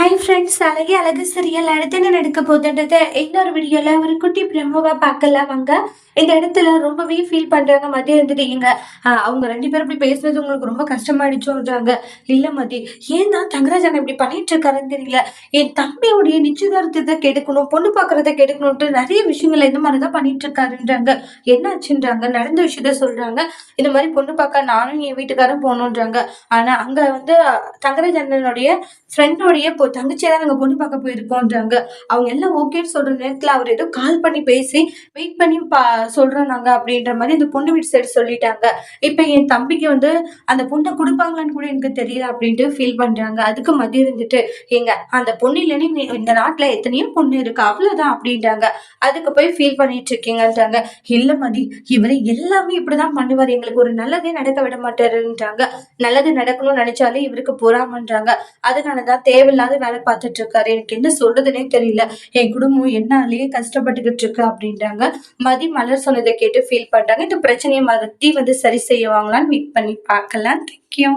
Hi friends, அழகே அழகு serial அடுத்து என்ன நடக்க போகுதுன்றத இன்னொரு வீடியோல ஒரு குட்டி பிரமோவா பார்க்கலாம் வாங்க. இந்த இடத்துல ரொம்பவே ஃபீல் பண்றாங்க மதி இருந்துட்டு இங்க அவங்க 2 பேரும் இப்படி பேசுனது உங்களுக்கு ரொம்ப கஷ்டமாயிடுச்சோன்றாங்க. இல்ல மதி, ஏன் தான் தங்கராஜ் அண்ணன் இப்படி பண்ணிட்டு இருக்காருன்னு தெரியல. என் தம்பியோடைய நிச்சயதார்த்தத்தை கெடுக்கணும், பொண்ணு பார்க்கறத கெடுக்கணும்ட்டு நிறைய விஷயங்கள் இந்த மாதிரி தான் பண்ணிட்டு இருக்காருன்றாங்க. என்ன ஆச்சுன்றாங்க, நடந்த விஷயத்த சொல்றாங்க. இந்த மாதிரி பொண்ணு பார்க்க நானும் என் வீட்டுக்காரும் போகணுன்றாங்க. ஆனா அங்க வந்து தங்கராஜ் அண்ணனுடைய ஃப்ரெண்டோடைய தங்கச்சியா நாங்க பொண்ணு பார்க்க போயிருக்கோன்றாங்க. அவங்க எல்லாம் ஓகேன்னு சொல்ற நேரத்துல அவர் ஏதோ கால் பண்ணி பேசி வெயிட் பண்ணி சொல்றோம் நாங்க அப்படின்ற மாதிரி இந்த பொண்ணு வீட்டு சைடு சொல்லிட்டாங்க. இப்ப என் தம்பிக்கு வந்து அந்த பொண்ணை கொடுப்பாங்களான்னு கூட எனக்கு தெரியல அப்படின்ட்டு ஃபீல் பண்றாங்க. அதுக்கு மதியம் இருந்துட்டு ஏங்க அந்த பொண்ணு இல்லைன்னு இந்த நாட்டுல எத்தனையோ பொண்ணு இருக்கு அவ்வளவுதான் அப்படின்றாங்க. அதுக்கு போய் ஃபீல் பண்ணிட்டு இருக்கீங்கன்றாங்க. இல்ல மதி, இவரு எல்லாமே இப்படிதான் பண்ணுவாரு, எங்களுக்கு ஒரு நல்லதே நடக்க விட மாட்டாருன்றாங்க. நல்லது நடக்கணும்னு நினைச்சாலே இவருக்கு பொறாமன்றாங்க. அதனாலதான் தேவையில்லாத வேலை பார்த்துட்டு இருக்காரு. எனக்கு என்ன சொல்றதுன்னே தெரியல. என் குடும்பம் என்னாலேயே கஷ்டப்பட்டுக்கிட்டு இருக்கு அப்படின்றாங்க. மதி மலர் சொன்னதை கேட்டு ஃபீல் பண்றாங்க. இந்த பிரச்சனையை மதி வந்து சரி செய்வாங்களான்னு வெயிட் பண்ணி பார்க்கலாம். தேங்க்யூ.